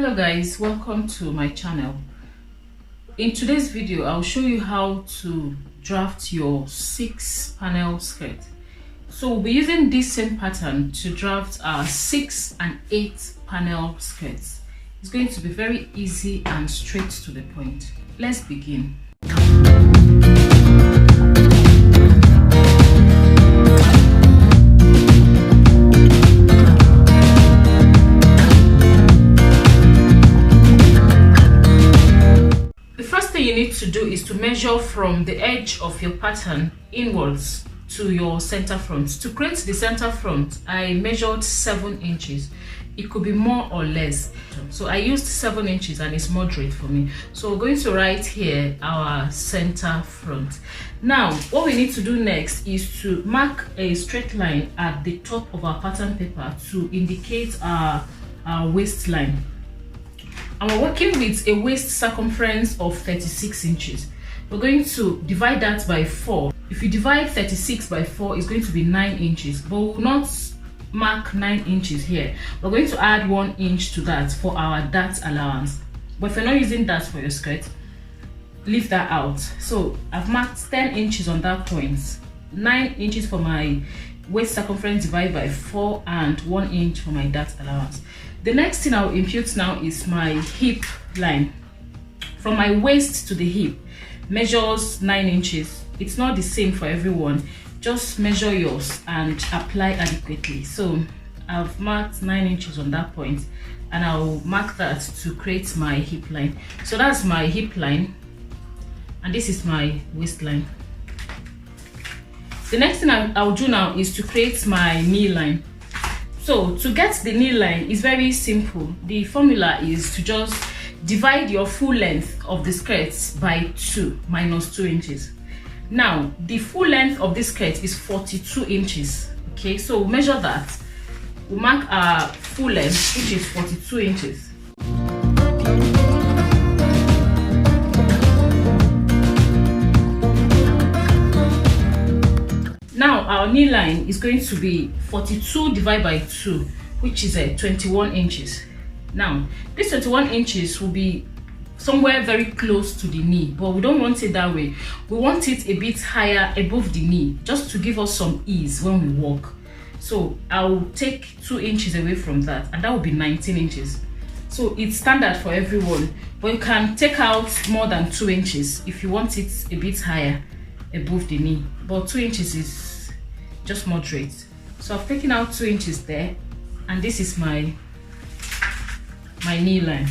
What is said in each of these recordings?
Hello guys, welcome to my channel. In today's video I'll show you how to draft your 6-panel skirt. So we'll be using this same pattern to draft our 6 and 8-panel skirts. It's going to be very easy and straight to the point. Let's begin. You need to do is to measure from the edge of your pattern inwards to your center front. To create the center front, I measured 7 inches. It could be more or less, so I used 7 inches and it's moderate for me. So we're going to write here our center front. Now what we need to do next is to mark a straight line at the top of our pattern paper to indicate our waistline. And we're working with a waist circumference of 36 inches. We're going to divide that by 4. If you divide 36 by 4, it's going to be 9 inches. But we will not mark 9 inches here. We're going to add 1 inch to that for our dart allowance. But if you're not using that for your skirt, leave that out. So I've marked 10 inches on that point. 9 inches for my waist circumference divided by 4 and 1 inch for my dart allowance. The next thing I'll impute now is my hip line. From my waist to the hip measures 9 inches. It's not the same for everyone. Just measure yours and apply adequately. So I've marked 9 inches on that point and I'll mark that to create my hip line. So that's my hip line and this is my waistline. The next thing I'll do now is to create my knee line. So to get the knee line is very simple. The formula is to just divide your full length of the skirt by 2 minus 2 inches. Now the full length of this skirt is 42 inches. Okay, so we'll measure that. We'll mark our full length, which is 42 inches. Now our knee line is going to be 42 divided by 2, which is 21 inches. Now this 21 inches will be somewhere very close to the knee, but we don't want it that way. We want it a bit higher above the knee, just to give us some ease when we walk. So I'll take 2 inches away from that, and that will be 19 inches. So it's standard for everyone, but you can take out more than 2 inches if you want it a bit higher above the knee, but 2 inches is just moderate. So I've taken out 2 inches there, and this is my knee line.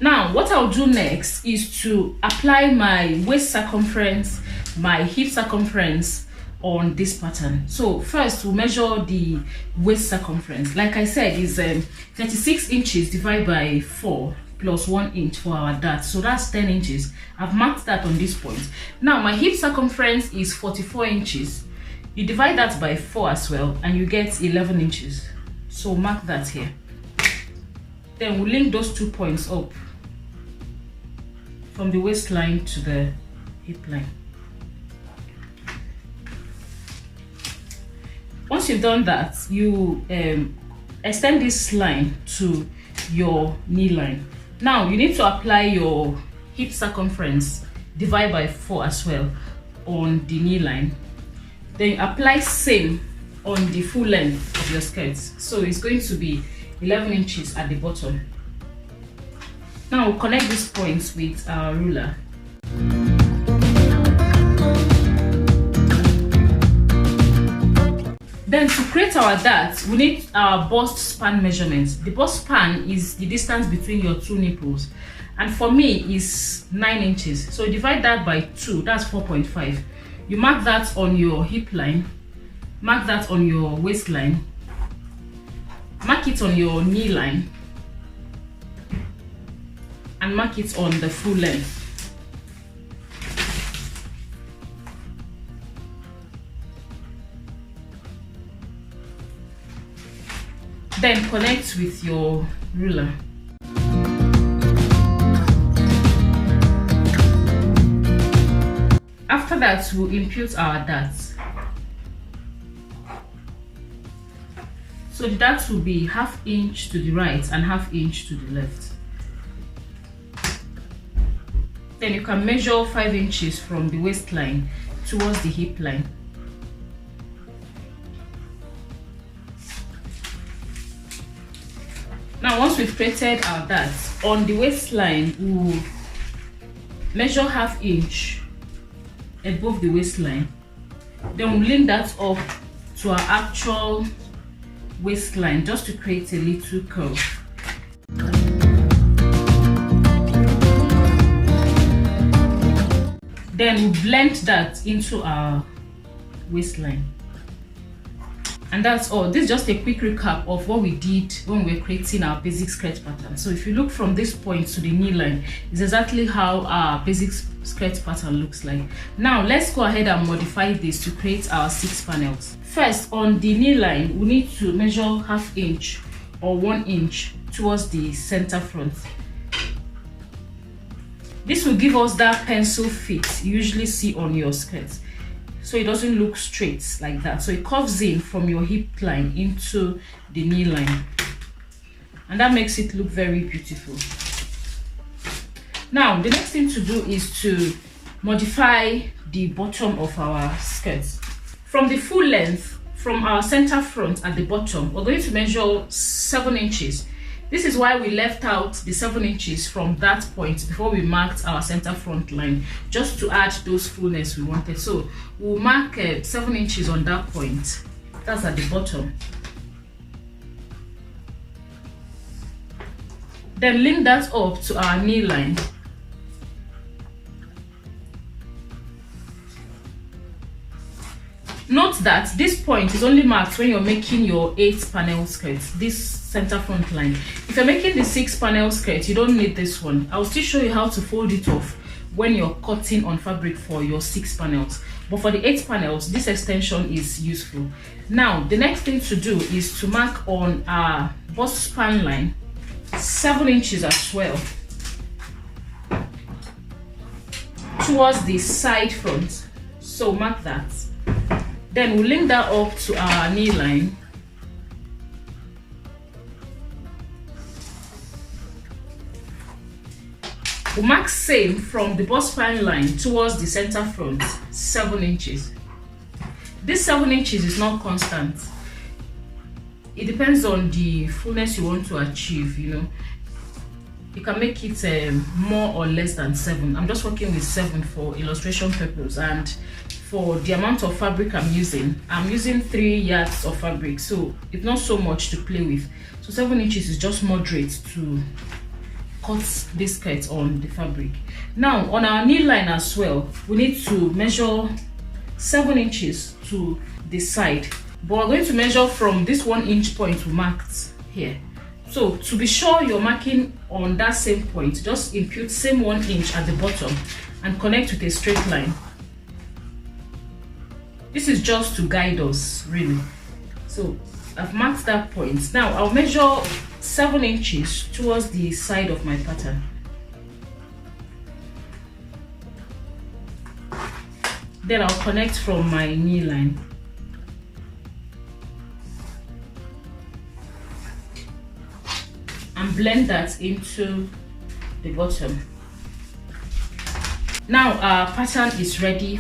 Now what I'll do next is to apply my waist circumference, my hip circumference on this pattern. So first we'll measure the waist circumference. Like I said, is 36 inches divided by 4 plus 1 inch for our dart, so that's 10 inches. I've marked that on this point. Now my hip circumference is 44 inches. You divide that by 4 as well and you get 11 inches. So mark that here. Then we'll link those 2 points up from the waistline to the hip line. Once you've done that, you extend this line to your knee line. Now you need to apply your hip circumference divided by 4 as well on the knee line. Then apply same on the full length of your skirt. So it's going to be 11 inches at the bottom. Now we'll connect these points with our ruler. Then to create our dart, we need our bust span measurements. The bust span is the distance between your 2 nipples, and for me is 9 inches. So divide that by 2, that's 4.5. You mark that on your hip line, mark that on your waistline, mark it on your knee line, and mark it on the full length. Then connect with your ruler. After that, we'll impute our darts. So the dart will be 1/2 inch to the right and 1/2 inch to the left. Then you can measure 5 inches from the waistline towards the hip line. Now once we've created our dart, on the waistline we'll measure 1/2 inch above the waistline. Then we'll link that up to our actual waistline just to create a little curve. Then we blend that into our waistline. And that's all. This is just a quick recap of what we did when we were creating our basic skirt pattern. So if you look from this point to the knee line, it's exactly how our basic skirt pattern looks like. Now let's go ahead and modify this to create our 6 panels. First, on the knee line, we need to measure 1/2 inch or 1 inch towards the center front. This will give us that pencil fit you usually see on your skirt, so it doesn't look straight like that. So it curves in from your hip line into the knee line, and that makes it look very beautiful. Now the next thing to do is to modify the bottom of our skirt. From the full length, from our center front at the bottom, we're going to measure 7 inches. This is why we left out the 7 inches from that point before we marked our center front line, just to add those fullness we wanted. So we'll mark 7 inches on that point. That's at the bottom. Then link that up to our knee line. Note that this point is only marked when you're making your 8 panel skirt, this center front line. If you're making the 6 panel skirt, you don't need this one. I'll still show you how to fold it off when you're cutting on fabric for your 6 panels. But for the 8 panels, this extension is useful. Now, the next thing to do is to mark on our bust span line 7 inches as well towards the side front. So mark that. Then we'll link that up to our knee line. We'll mark same from the bust span line towards the center front, 7 inches. This 7 inches is not constant. It depends on the fullness you want to achieve, you know. You can make it more or less than 7. I'm just working with 7 for illustration purpose, and for the amount of fabric I'm using 3 yards of fabric, so it's not so much to play with. So 7 inches is just moderate to cut this skirt on the fabric. Now on our knee line as well, we need to measure 7 inches to the side, but we're going to measure from this 1 inch point we marked here. So to be sure you're marking on that same point, just impute same 1 inch at the bottom and connect with a straight line. This is just to guide us, really. So I've marked that point. Now I'll measure 7 inches towards the side of my pattern. Then I'll connect from my knee line. And blend that into the bottom. Now our pattern is ready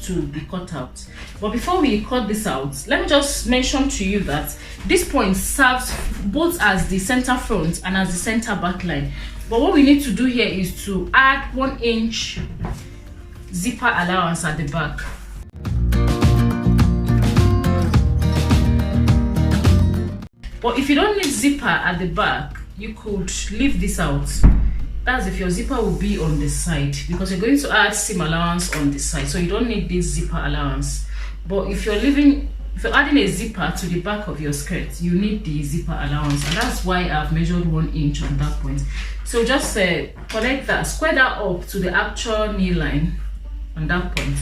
to be cut out. But before we cut this out, let me just mention to you that this point serves both as the center front and as the center back line. But what we need to do here is to add 1 inch zipper allowance at the back. But if you don't need zipper at the back, you could leave this out. That's if your zipper will be on the side, because you're going to add seam allowance on the side, so you don't need this zipper allowance. But if you're adding a zipper to the back of your skirt, you need the zipper allowance, and that's why I've measured 1 inch on that point. So just connect that, square that up to the actual knee line on that point,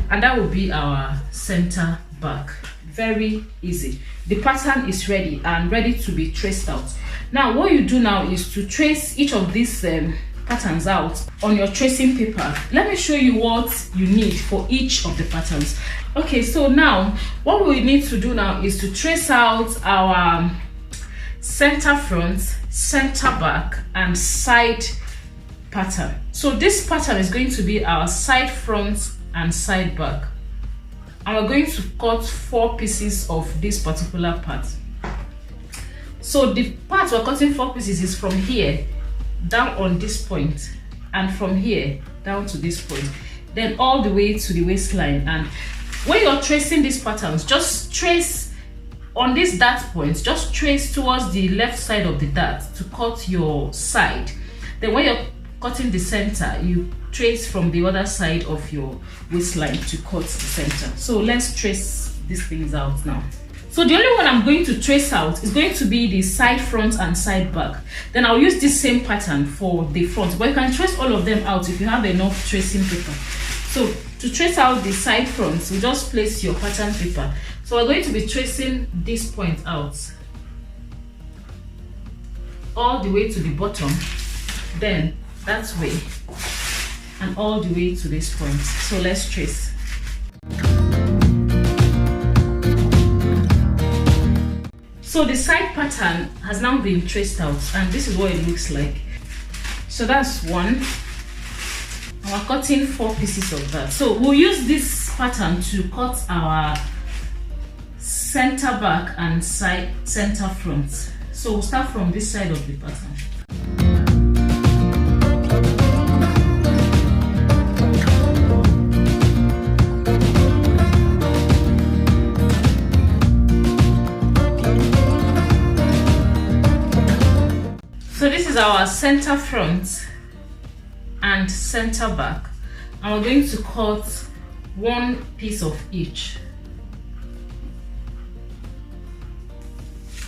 and that will be our center back. Very easy. The pattern is ready and ready to be traced out. Now what you do now is to trace each of these patterns out on your tracing paper. Let me show you what you need for each of the patterns. Okay, so now what we need to do now is to trace out our center front, center back, and side pattern. So this pattern is going to be our side front and side back, and we're going to cut 4 pieces of this particular part. So the part we're cutting 4 pieces is from here down on this point, and from here down to this point, then all the way to the waistline. And when you're tracing these patterns, just trace on this dart point, just trace towards the left side of the dart to cut your side. Then when you're cutting the center, you trace from the other side of your waistline to cut the center. So let's trace these things out now. So the only one I'm going to trace out is going to be the side front and side back. Then I'll use this same pattern for the front, but you can trace all of them out if you have enough tracing paper. So to trace out the side fronts, you just place your pattern paper. So we're going to be tracing this point out all the way to the bottom, then that way, and all the way to this point. So let's trace. So the side pattern has now been traced out, and this is what it looks like. So that's one. And we're cutting 4 pieces of that. So we'll use this pattern to cut our center back and center front. So we'll start from this side of the pattern. So this is our center front and center back, and we're going to cut 1 piece of each.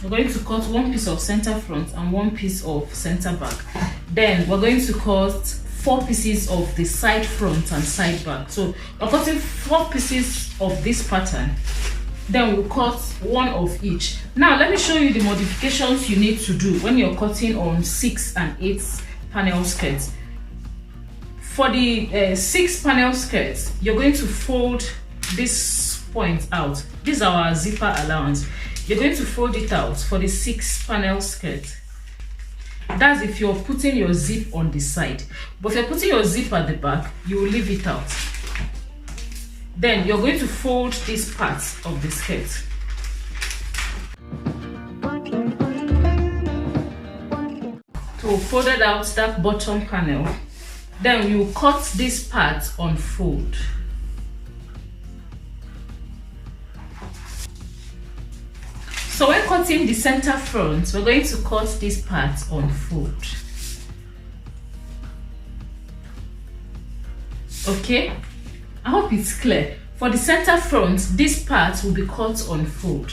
We're going to cut 1 piece of center front and 1 piece of center back. Then we're going to cut 4 pieces of the side front and side back. So we're cutting 4 pieces of this pattern. Then we'll cut 1 of each. Now let me show you the modifications you need to do when you're cutting on 6 and 8 panel skirts. For the 6 panel skirts, you're going to fold this point out. This is our zipper allowance. You're going to fold it out for the 6 panel skirt. That's if you're putting your zip on the side. But if you're putting your zip at the back, you will leave it out. Then you're going to fold this part of the skirt. So folded out that bottom panel. Then you cut this part on fold. So when cutting the center front, we're going to cut this part on fold. Okay, I hope it's clear. For the center front, this part will be cut on fold,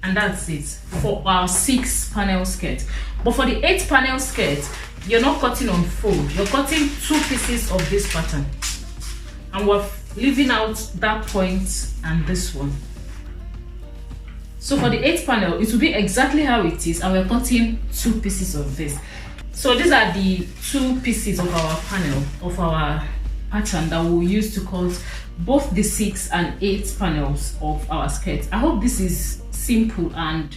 and that's it for our 6 panel skirt. But for the 8 panel skirt, you're not cutting on fold, you're cutting 2 pieces of this pattern, and we're leaving out that point and this one. So for the 8th panel, it will be exactly how it is, and we're cutting 2 pieces of this. So these are the 2 pieces of our panel, of our pattern that we'll use to cut both the 6 and 8 panels of our skirt. I hope this is simple and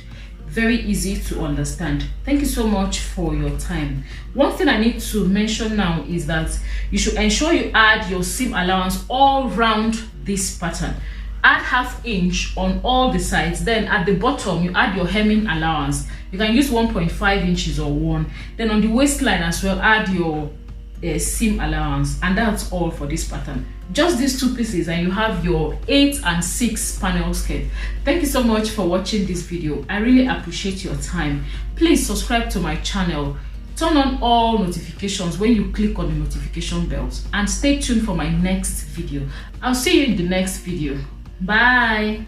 very easy to understand. Thank you so much for your time. One thing I need to mention now is that you should ensure you add your seam allowance all round this pattern. Add ½ inch on all the sides. Then at the bottom, you add your hemming allowance. You can use 1.5 inches or 1. Then on the waistline as well, add your seam allowance, and that's all for this pattern. Just these 2 pieces and you have your 8 and 6 panel skirt. Thank you so much for watching this video. I really appreciate your time. Please subscribe to my channel, turn on all notifications when you click on the notification bells, and stay tuned for my next video. I'll see you in the next video. Bye.